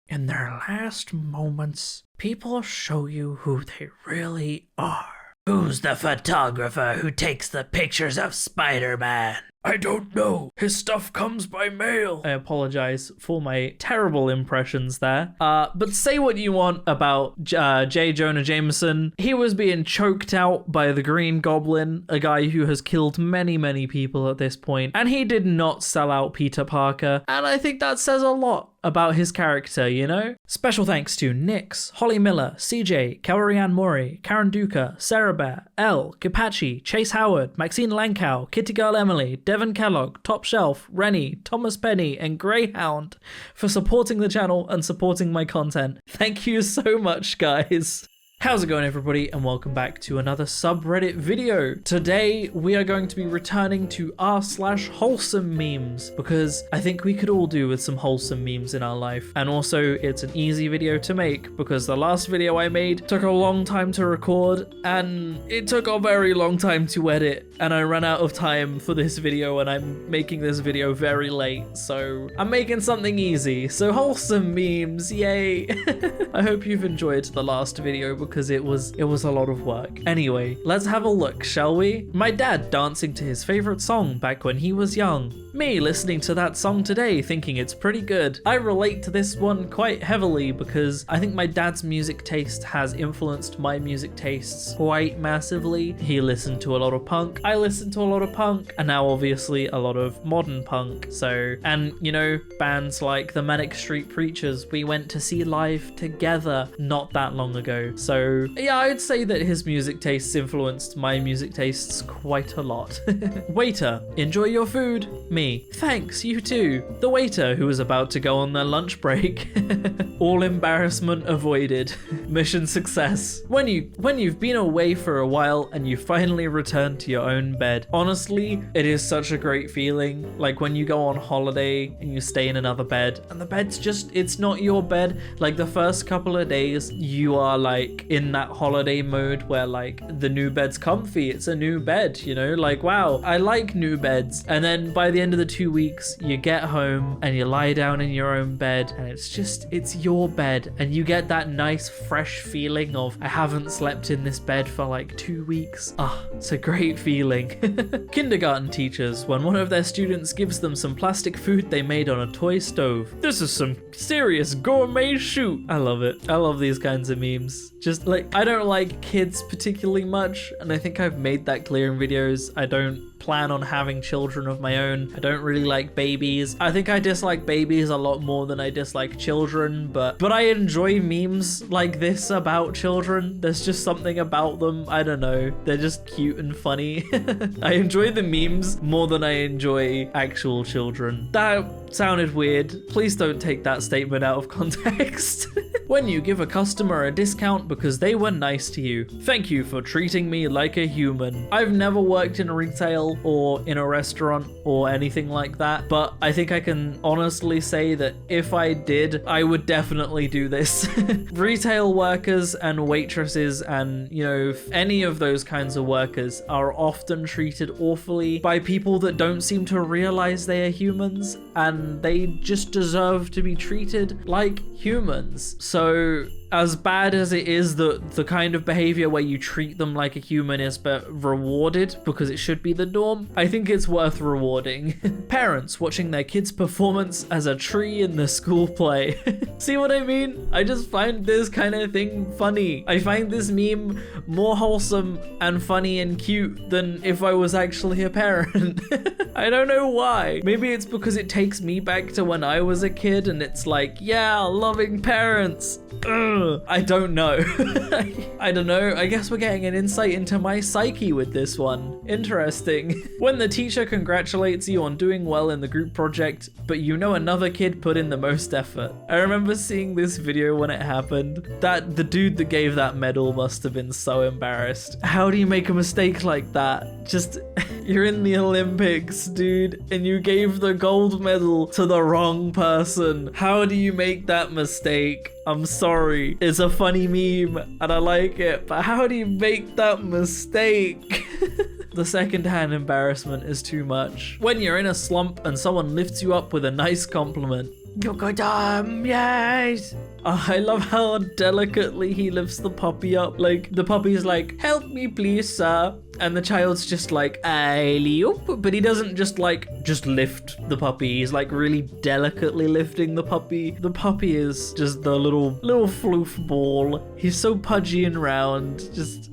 In their last moments, people show you who they really are. Who's the photographer who takes the pictures of Spider-Man? I don't know. His stuff comes by mail. I apologize for my terrible impressions there. But say what you want about J. Jonah Jameson. He was being choked out by the Green Goblin, a guy who has killed many, many people at this point, and he did not sell out Peter Parker. And I think that says a lot about his character, you know? Special thanks to Nix, Holly Miller, CJ, Kawarian Mori, Karen Duca, Sarah Bear, Elle, Kipachi, Chase Howard, Maxine Lankow, Kitty Girl Emily, Devon Kellogg, Top Shelf, Rennie, Thomas Penny, and Greyhound for supporting the channel and supporting my content. Thank you so much, guys. How's it going, everybody, and welcome back to another subreddit video. Today we are going to be returning to r/wholesome memes, because I think we could all do with some wholesome memes in our life. And also it's an easy video to make because the last video I made took a long time to record and it took a very long time to edit, and I ran out of time for this video and I'm making this video very late, so I'm making something easy. So wholesome memes, yay. I hope you've enjoyed the last video because it was a lot of work. Anyway, let's have a look, shall we? My dad dancing to his favorite song back when he was young. Me listening to that song today thinking it's pretty good. I relate to this one quite heavily because I think my dad's music taste has influenced my music tastes quite massively. He listened to a lot of punk, I listened to a lot of punk, and now obviously a lot of modern punk. So, and you know, bands like the Manic Street Preachers we went to see live together not that long ago. So yeah, I'd say that his music tastes influenced my music tastes quite a lot. Waiter, enjoy your food. Me, thanks, you too. The waiter who was about to go on their lunch break. All embarrassment avoided. Mission success. When you've been away for a while and you finally return to your own bed. Honestly, it is such a great feeling. Like when you go on holiday and you stay in another bed and the bed's just, it's not your bed. Like the first couple of days you are like in that holiday mode where like the new bed's comfy, it's a new bed, you know, like wow, I like new beds. And then by the end of the 2 weeks you get home and you lie down in your own bed and it's your bed and you get that nice fresh feeling of I haven't slept in this bed for like 2 weeks. It's a great feeling. Kindergarten teachers when one of their students gives them some plastic food they made on a toy stove. This is some serious gourmet shoot. I love it. I love these kinds of memes. Just like, I don't like kids particularly much, and I think I've made that clear in videos. I don't plan on having children of my own. I don't really like babies. I think I dislike babies a lot more than I dislike children, but I enjoy memes like this about children. There's just something about them. I don't know. They're just cute and funny. I enjoy the memes more than I enjoy actual children. That sounded weird. Please don't take that statement out of context. When you give a customer a discount because they were nice to you. Thank you for treating me like a human. I've never worked in retail or in a restaurant or anything like that, but I think I can honestly say that if I did, I would definitely do this. Retail workers and waitresses and, you know, any of those kinds of workers are often treated awfully by people that don't seem to realize they are humans, and they just deserve to be treated like humans. So as bad as it is, the kind of behavior where you treat them like a human is but rewarded because it should be the norm, I think it's worth rewarding. Parents watching their kids' performance as a tree in the school play. See what I mean? I just find this kind of thing funny. I find this meme more wholesome and funny and cute than if I was actually a parent. I don't know why. Maybe it's because it takes me back to when I was a kid and it's like, yeah, loving parents. Ugh. I don't know. I don't know. I guess we're getting an insight into my psyche with this one. Interesting. When the teacher congratulates you on doing well in the group project, but you know another kid put in the most effort. I remember seeing this video when it happened. The dude that gave that medal must have been so embarrassed. How do you make a mistake like that? Just, you're in the Olympics, dude, and you gave the gold medal to the wrong person. How do you make that mistake? I'm sorry. It's a funny meme and I like it, but how do you make that mistake? The secondhand embarrassment is too much. When you're in a slump and someone lifts you up with a nice compliment. You good, yes. I love how delicately he lifts the puppy up. Like, the puppy's like, help me please, sir. And the child's just like, alley-oop. But he doesn't just lift the puppy. He's like really delicately lifting the puppy. The puppy is just the little floof ball. He's so pudgy and round. Just...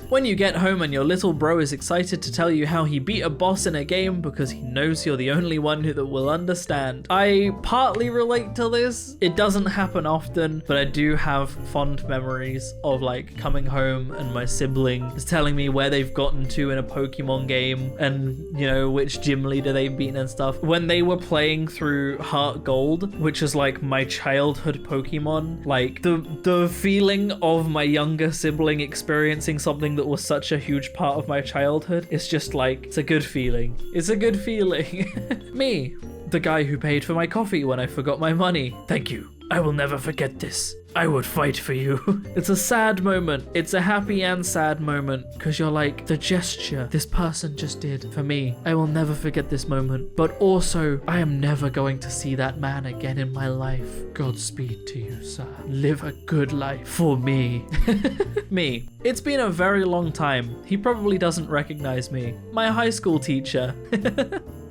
When you get home and your little bro is excited to tell you how he beat a boss in a game because he knows you're the only one that will understand. I partly relate to this. It doesn't happen often, but I do have fond memories of like coming home and my sibling is telling me where they've gotten to in a Pokemon game and, you know, which gym leader they've beaten and stuff. When they were playing through Heart Gold, which is like my childhood Pokemon, like the feeling of my younger sibling experiencing something that was such a huge part of my childhood, it's just like, it's a good feeling. It's a good feeling. Me, the guy who paid for my coffee when I forgot my money. Thank you. I will never forget this. I would fight for you. It's a sad moment. It's a happy and sad moment because you're like, the gesture this person just did for me, I will never forget this moment. But also, I am never going to see that man again in my life. Godspeed to you, sir. Live a good life for me. Me. It's been a very long time. He probably doesn't recognize me. My high school teacher.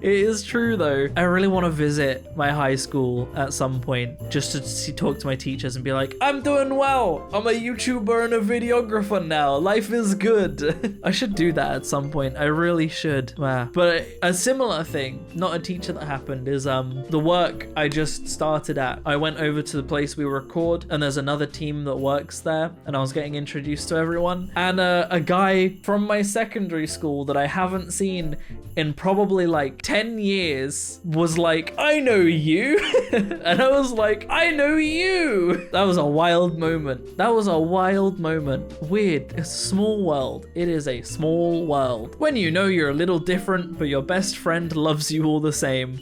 It is true though. I really want to visit my high school at some point just to talk to my teachers and be like, I'm doing well. I'm a YouTuber and a videographer now. Life is good. I should do that at some point. I really should. Wow. But a similar thing, not a teacher that happened, is the work I just started at. I went over to the place we record and there's another team that works there and I was getting introduced to everyone. And a guy from my secondary school that I haven't seen in probably like 10 years was like, I know you. And I was like, I know you. That was a wild moment. That was a wild moment. Weird. It's a small world. It is a small world. When you know you're a little different, but your best friend loves you all the same.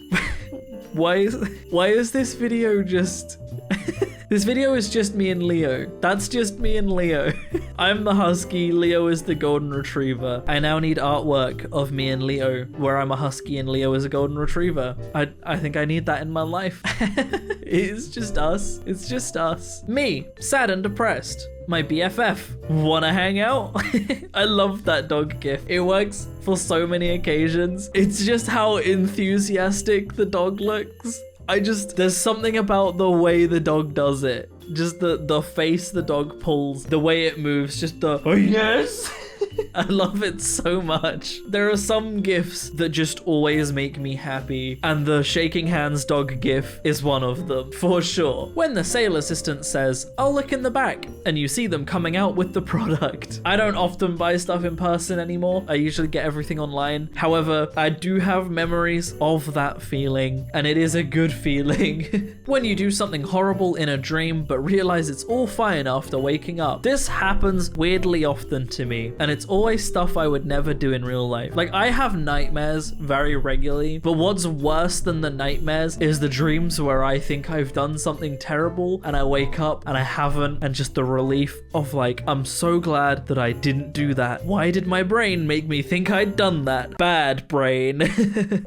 Why is this video just... This video is just me and Leo. That's just me and Leo. I'm the husky, Leo is the golden retriever. I now need artwork of me and Leo where I'm a husky and Leo is a golden retriever. I think I need that in my life. It's just us. It's just us. Me, sad and depressed. My BFF, wanna hang out? I love that dog gif. It works for so many occasions. It's just how enthusiastic the dog looks. There's something about the way the dog does it. Just the face the dog pulls, the way it moves, just the, oh yes! I love it so much. There are some gifs that just always make me happy, and the shaking hands dog gif is one of them, for sure. When the sale assistant says, I'll look in the back, and you see them coming out with the product. I don't often buy stuff in person anymore. I usually get everything online. However, I do have memories of that feeling, and it is a good feeling. When you do something horrible in a dream, but realize it's all fine after waking up. This happens weirdly often to me, and it's always stuff I would never do in real life. Like, I have nightmares very regularly, but what's worse than the nightmares is the dreams where I think I've done something terrible and I wake up and I haven't, and just the relief of like, I'm so glad that I didn't do that. Why did my brain make me think I'd done that? Bad brain.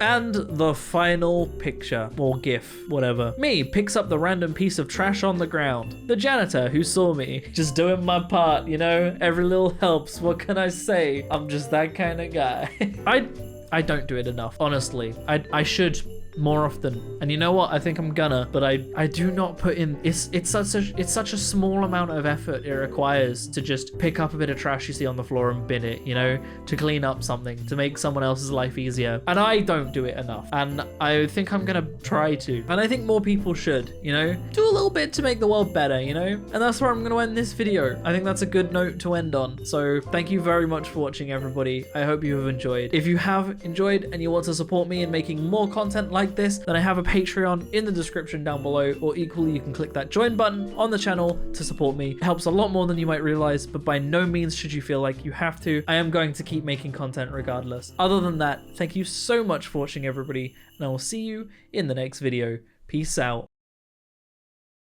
And the final picture or gif, whatever. Me picks up the random piece of trash on the ground. The janitor who saw me just doing my part, you know, every little helps. What can I say? I'm just that kind of guy. I don't do it enough, honestly. I should more often, and you know what, I think I'm gonna, but I do not put in, it's such a small amount of effort it requires to just pick up a bit of trash you see on the floor and bin it, you know, to clean up something, to make someone else's life easier, and I don't do it enough, and I think I'm gonna try to, and I think more people should, you know, do a little bit to make the world better, you know, and that's where I'm gonna end this video. I think that's a good note to end on. So thank you very much for watching, everybody. I hope you have enjoyed. If you have enjoyed and you want to support me in making more content like this, then I have a Patreon in the description down below, or equally you can click that join button on the channel to support me. It helps a lot more than you might realize, but by no means should you feel like you have to. I am going to keep making content regardless. Other than that, thank you so much for watching, everybody, and I will see you in the next video. Peace out.